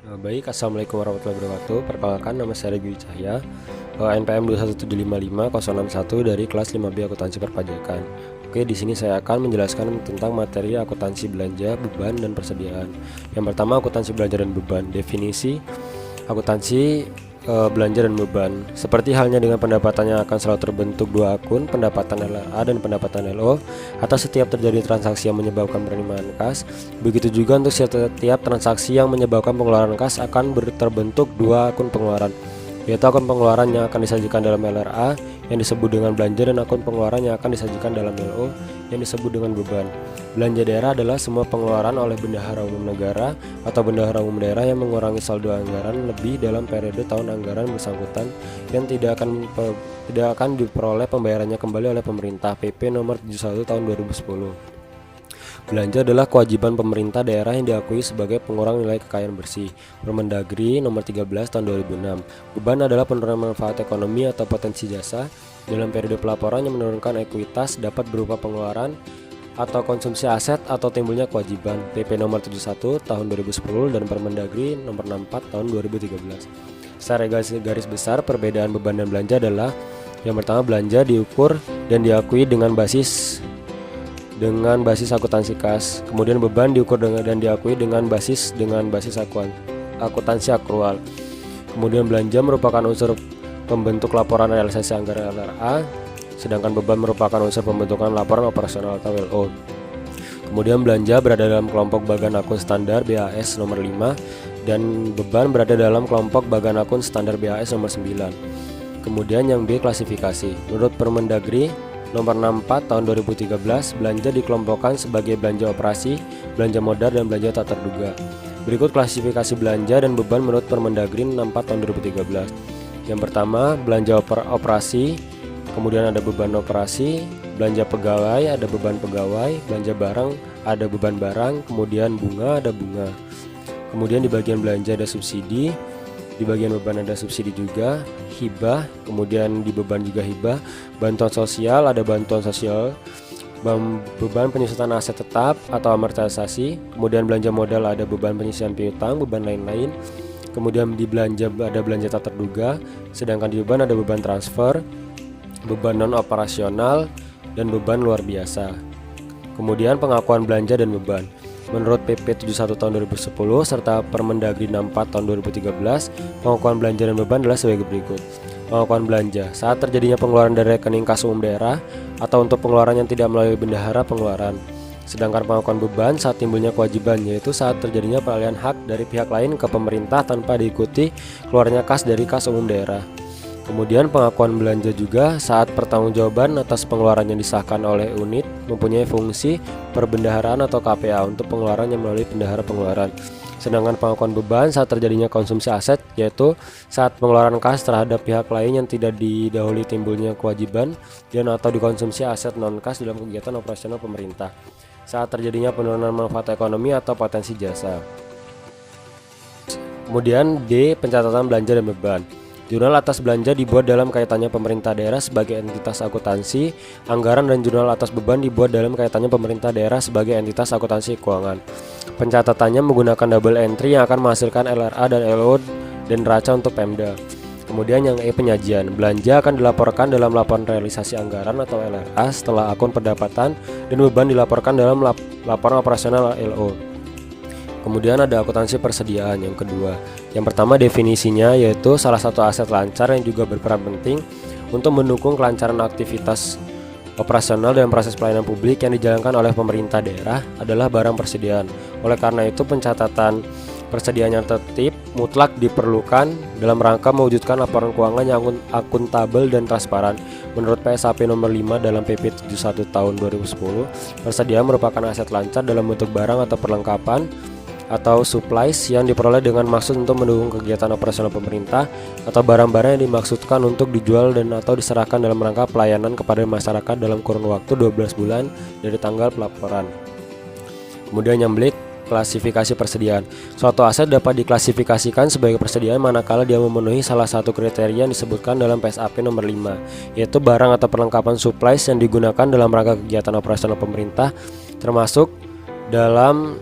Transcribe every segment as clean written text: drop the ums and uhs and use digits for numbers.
Baik, Assalamualaikum warahmatullahi wabarakatuh. Perkenalkan, nama saya Regi Cahya, NPM 21755-061 dari kelas 5B Akuntansi Perpajakan. Oke, di sini saya akan menjelaskan tentang materi akuntansi belanja, beban, dan persediaan. Yang pertama, akuntansi belanja dan beban. Definisi akuntansi belanja dan beban. Seperti halnya dengan pendapatannya akan selalu terbentuk dua akun, pendapatan LA dan pendapatan LO, atau setiap terjadi transaksi yang menyebabkan penerimaan kas. Begitu juga untuk setiap transaksi yang menyebabkan pengeluaran kas akan terbentuk dua akun pengeluaran, yaitu akun pengeluaran yang akan disajikan dalam LRA yang disebut dengan belanja, dan akun pengeluaran yang akan disajikan dalam LO yang disebut dengan beban. Belanja daerah adalah semua pengeluaran oleh bendahara umum negara atau bendahara umum daerah yang mengurangi saldo anggaran lebih dalam periode tahun anggaran bersangkutan yang tidak akan diperoleh pembayarannya kembali oleh pemerintah. PP nomor 71 tahun 2010. Belanja adalah kewajiban pemerintah daerah yang diakui sebagai pengurang nilai kekayaan bersih. Permendagri nomor 13 tahun 2006. Beban adalah penurunan manfaat ekonomi atau potensi jasa dalam periode pelaporan yang menurunkan ekuitas, dapat berupa pengeluaran atau konsumsi aset atau timbulnya kewajiban. PP nomor 71 tahun 2010 dan Permendagri nomor 64 tahun 2013. Secara garis besar, perbedaan beban dan belanja adalah: yang pertama, belanja diukur dan diakui dengan basis akuntansi kas. Kemudian beban diukur dan diakui dengan basis akuntansi akrual. Kemudian belanja merupakan unsur pembentuk laporan realisasi anggaran LRA, sedangkan beban merupakan unsur pembentukan laporan operasional atau LO. Kemudian belanja berada dalam kelompok bagan akun standar BAS nomor 5 dan beban berada dalam kelompok bagan akun standar BAS nomor 9. Kemudian yang B, klasifikasi. Menurut Permendagri nomor 64 tahun 2013, belanja dikelompokkan sebagai belanja operasi, belanja modal, dan belanja tak terduga. Berikut klasifikasi belanja dan beban menurut Permendagri 64 tahun 2013. Yang pertama, belanja operasi, kemudian ada beban operasi. Belanja pegawai, ada beban pegawai. Belanja barang, ada beban barang. Kemudian bunga, ada bunga. Kemudian di bagian belanja ada subsidi, di bagian beban ada subsidi juga. Hibah, kemudian di beban juga hibah. Bantuan sosial, ada bantuan sosial. Beban penyusutan aset tetap atau amortisasi. Kemudian belanja modal, ada beban penyisihan piutang, beban lain-lain. Kemudian di belanja ada belanja tak terduga. Sedangkan di beban ada beban transfer, beban non operasional, dan beban luar biasa. Kemudian pengakuan belanja dan beban. Menurut PP 71 tahun 2010 serta Permendagri 64 tahun 2013, pengakuan belanja dan beban adalah sebagai berikut. Pengakuan belanja: saat terjadinya pengeluaran dari rekening kas umum daerah atau untuk pengeluaran yang tidak melalui bendahara pengeluaran. Sedangkan pengakuan beban saat timbulnya kewajiban, yaitu saat terjadinya peralihan hak dari pihak lain ke pemerintah tanpa diikuti keluarnya kas dari kas umum daerah. Kemudian pengakuan belanja juga saat pertanggungjawaban atas pengeluaran yang disahkan oleh unit mempunyai fungsi perbendaharaan atau KPA untuk pengeluaran yang melalui bendahara pengeluaran. Sedangkan pengakuan beban saat terjadinya konsumsi aset, yaitu saat pengeluaran kas terhadap pihak lain yang tidak didahului timbulnya kewajiban dan atau dikonsumsi aset non kas dalam kegiatan operasional pemerintah. Saat terjadinya penurunan manfaat ekonomi atau potensi jasa. Kemudian D, pencatatan belanja dan beban. Jurnal atas belanja dibuat dalam kaitannya pemerintah daerah sebagai entitas akuntansi anggaran, dan jurnal atas beban dibuat dalam kaitannya pemerintah daerah sebagai entitas akuntansi keuangan. Pencatatannya menggunakan double entry yang akan menghasilkan LRA dan LO dan neraca untuk Pemda. Kemudian yang E, penyajian. Belanja akan dilaporkan dalam laporan realisasi anggaran atau LRA setelah akun pendapatan, dan beban dilaporkan dalam laporan operasional LO. Kemudian ada akuntansi persediaan yang kedua. Yang pertama, definisinya yaitu salah satu aset lancar yang juga berperan penting untuk mendukung kelancaran aktivitas operasional dan proses pelayanan publik yang dijalankan oleh pemerintah daerah adalah barang persediaan. Oleh karena itu, pencatatan persediaan yang tertib mutlak diperlukan dalam rangka mewujudkan laporan keuangan yang akuntabel dan transparan. Menurut PSAP nomor 5 dalam PP 71 tahun 2010, persediaan merupakan aset lancar dalam bentuk barang atau perlengkapan atau supplies yang diperoleh dengan maksud untuk mendukung kegiatan operasional pemerintah, atau barang-barang yang dimaksudkan untuk dijual dan atau diserahkan dalam rangka pelayanan kepada masyarakat dalam kurun waktu 12 bulan dari tanggal pelaporan. Kemudian yang B, klasifikasi persediaan. Suatu aset dapat diklasifikasikan sebagai persediaan manakala dia memenuhi salah satu kriteria yang disebutkan dalam PSAP nomor 5, yaitu barang atau perlengkapan supplies yang digunakan dalam rangka kegiatan operasional pemerintah, termasuk dalam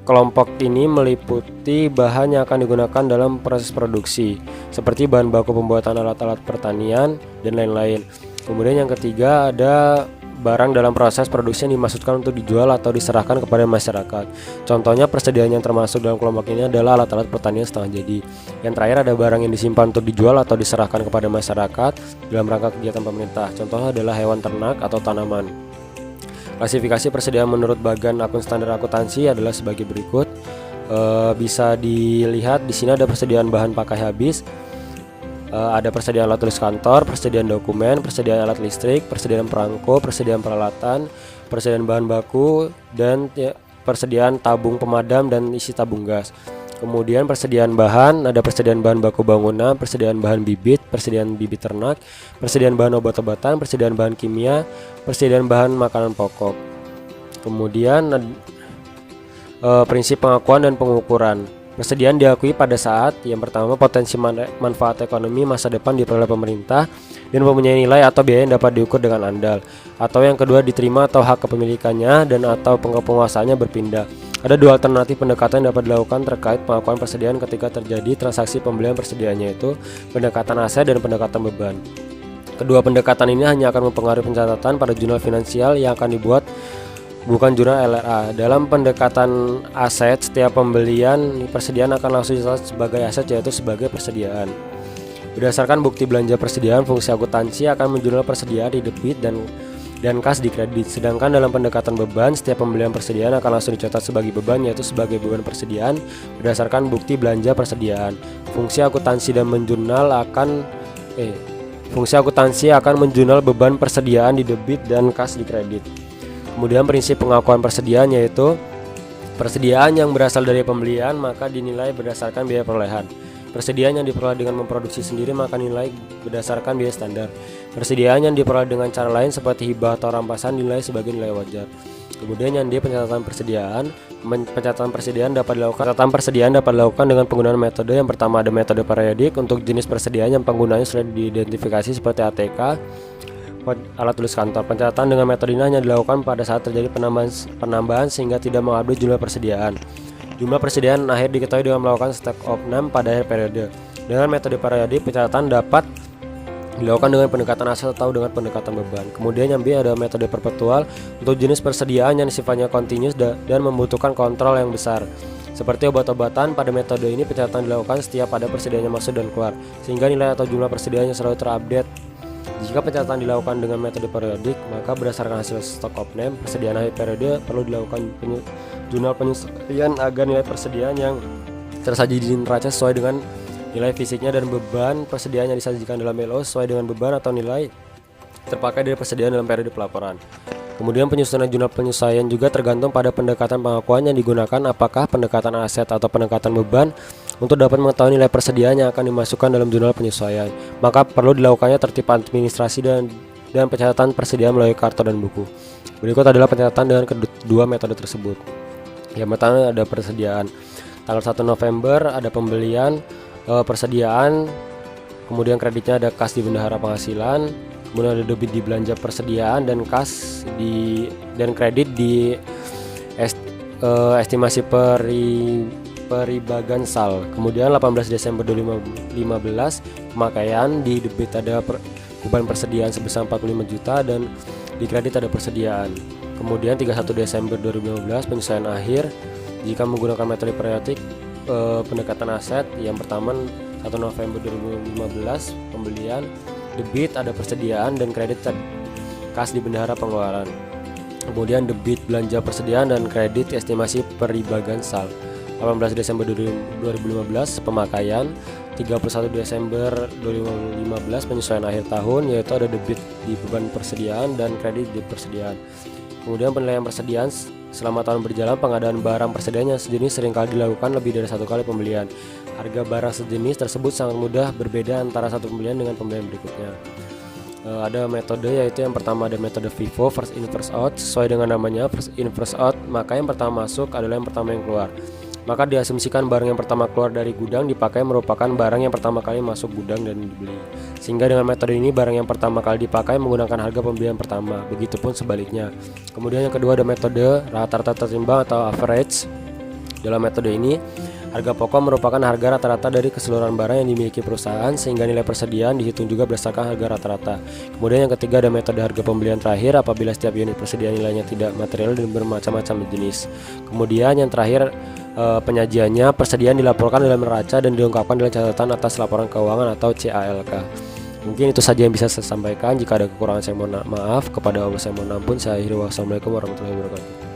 kelompok ini meliputi bahan yang akan digunakan dalam proses produksi, seperti bahan baku pembuatan alat-alat pertanian dan lain-lain. Kemudian yang ketiga ada barang dalam proses produksi yang dimaksudkan untuk dijual atau diserahkan kepada masyarakat. Contohnya persediaan yang termasuk dalam kelompok ini adalah alat-alat pertanian setengah jadi. Yang terakhir ada barang yang disimpan untuk dijual atau diserahkan kepada masyarakat dalam rangka kegiatan pemerintah. Contohnya adalah hewan ternak atau tanaman. Klasifikasi persediaan menurut bagan akun standar akuntansi adalah sebagai berikut. Bisa dilihat di sini ada persediaan bahan pakai habis, ada persediaan alat tulis kantor, persediaan dokumen, persediaan alat listrik, persediaan perangko, persediaan peralatan, persediaan bahan baku, dan persediaan tabung pemadam dan isi tabung gas. Kemudian persediaan bahan, ada persediaan bahan baku bangunan, persediaan bahan bibit, persediaan bibit ternak, persediaan bahan obat-obatan, persediaan bahan kimia, persediaan bahan makanan pokok. Kemudian prinsip pengakuan dan pengukuran. Persediaan diakui pada saat yang pertama potensi manfaat ekonomi masa depan diperoleh pemerintah dan mempunyai nilai atau biaya yang dapat diukur dengan andal. Atau yang kedua diterima atau hak kepemilikannya dan atau penguasaannya berpindah. Ada dua alternatif pendekatan yang dapat dilakukan terkait pengakuan persediaan ketika terjadi transaksi pembelian persediaannya, yaitu pendekatan aset dan pendekatan beban. Kedua pendekatan ini hanya akan mempengaruhi pencatatan pada jurnal finansial yang akan dibuat, bukan jurnal LRA. Dalam pendekatan aset, setiap pembelian persediaan akan langsung dicatat sebagai aset, yaitu sebagai persediaan. Berdasarkan bukti belanja persediaan, fungsi akuntansi akan menjurnal persediaan di debit dan kas di kredit. Sedangkan dalam pendekatan beban, setiap pembelian persediaan akan langsung dicatat sebagai beban, yaitu sebagai beban persediaan berdasarkan bukti belanja persediaan. Fungsi akuntansi akan menjurnal beban persediaan di debit dan kas di kredit. Kemudian prinsip pengakuan persediaan, yaitu persediaan yang berasal dari pembelian maka dinilai berdasarkan biaya perolehan. Persediaan yang diperoleh dengan memproduksi sendiri maka nilai berdasarkan biaya standar. Persediaan yang diperoleh dengan cara lain seperti hibah atau rampasan dinilai sebagai nilai wajar. Kemudian yang pencatatan persediaan. Pencatatan persediaan dapat dilakukan dengan penggunaan metode. Yang pertama ada metode periodik untuk jenis persediaan yang penggunanya sudah diidentifikasi seperti ATK, alat tulis kantor. Pencatatan dengan metode ini hanya dilakukan pada saat terjadi penambahan sehingga tidak mengupdate jumlah persediaan. Jumlah persediaan akhir diketahui dengan melakukan stack of name pada akhir periode. Dengan metode periodik, pencatatan dapat dilakukan dengan pendekatan aset atau dengan pendekatan beban. Kemudian yang B ada metode perpetual untuk jenis persediaan yang sifatnya continuous dan membutuhkan kontrol yang besar. Seperti obat-obatan, pada metode ini pencatatan dilakukan setiap ada persediaan yang masuk dan keluar, sehingga nilai atau jumlah persediaannya selalu terupdate. Jika pencatatan dilakukan dengan metode periodik, maka berdasarkan hasil stock of name, persediaan akhir periode perlu dilakukan jurnal penyesuaian agar nilai persediaan yang tersaji di neraca sesuai dengan nilai fisiknya dan beban persediaan yang disajikan dalam LO sesuai dengan beban atau nilai terpakai dari persediaan dalam periode pelaporan. Kemudian penyusunan jurnal penyesuaian juga tergantung pada pendekatan pengakuan yang digunakan, apakah pendekatan aset atau pendekatan beban. Untuk dapat mengetahui nilai persediaan yang akan dimasukkan dalam jurnal penyesuaian, maka perlu dilakukannya tertib administrasi dan pencatatan persediaan melalui kartu dan buku. Berikut adalah pencatatan dengan kedua metode tersebut. Yang pertama ada persediaan. Tanggal 1 November ada pembelian persediaan, kemudian kreditnya ada kas di bendahara penghasilan, kemudian ada debit di belanja persediaan dan kas dan kredit di estimasi peribagan sal. Kemudian 18 Desember 2015 pemakaian, di debit ada beban persediaan sebesar 45 juta dan di kredit ada persediaan. Kemudian 31 Desember 2015 penyesuaian akhir jika menggunakan metode periodik pendekatan aset. Yang pertama 1 November 2015 pembelian, debit ada persediaan dan kredit kas di bendahara pengeluaran. Kemudian debit belanja persediaan dan kredit estimasi peribagan sal. 18 Desember 2015 pemakaian, 31 Desember 2015 penyesuaian akhir tahun, yaitu ada debit di beban persediaan dan kredit di persediaan. Kemudian penilaian persediaan selama tahun berjalan, pengadaan barang persediaan yang sejenis seringkali dilakukan lebih dari satu kali pembelian. Harga barang sejenis tersebut sangat mudah berbeda antara satu pembelian dengan pembelian berikutnya. Ada metode, yaitu yang pertama ada metode FIFO, first in first out. Sesuai dengan namanya first in first out, maka yang pertama masuk adalah yang pertama yang keluar. Maka diasumsikan barang yang pertama keluar dari gudang dipakai merupakan barang yang pertama kali masuk gudang dan dibeli. Sehingga dengan metode ini barang yang pertama kali dipakai menggunakan harga pembelian pertama, begitupun sebaliknya. Kemudian yang kedua ada metode rata-rata tertimbang atau average. Dalam metode ini, harga pokok merupakan harga rata-rata dari keseluruhan barang yang dimiliki perusahaan, sehingga nilai persediaan dihitung juga berdasarkan harga rata-rata. Kemudian yang ketiga ada metode harga pembelian terakhir, apabila setiap unit persediaan nilainya tidak material dan bermacam-macam jenis. Kemudian yang terakhir, penyajiannya, persediaan dilaporkan dalam neraca dan dilengkapkan dengan catatan atas laporan keuangan atau CALK. Mungkin itu saja yang bisa saya sampaikan. Jika ada kekurangan saya mohon maaf. Kepada Allah saya mohon ampun. Saya akhiri. Wassalamualaikum warahmatullahi wabarakatuh.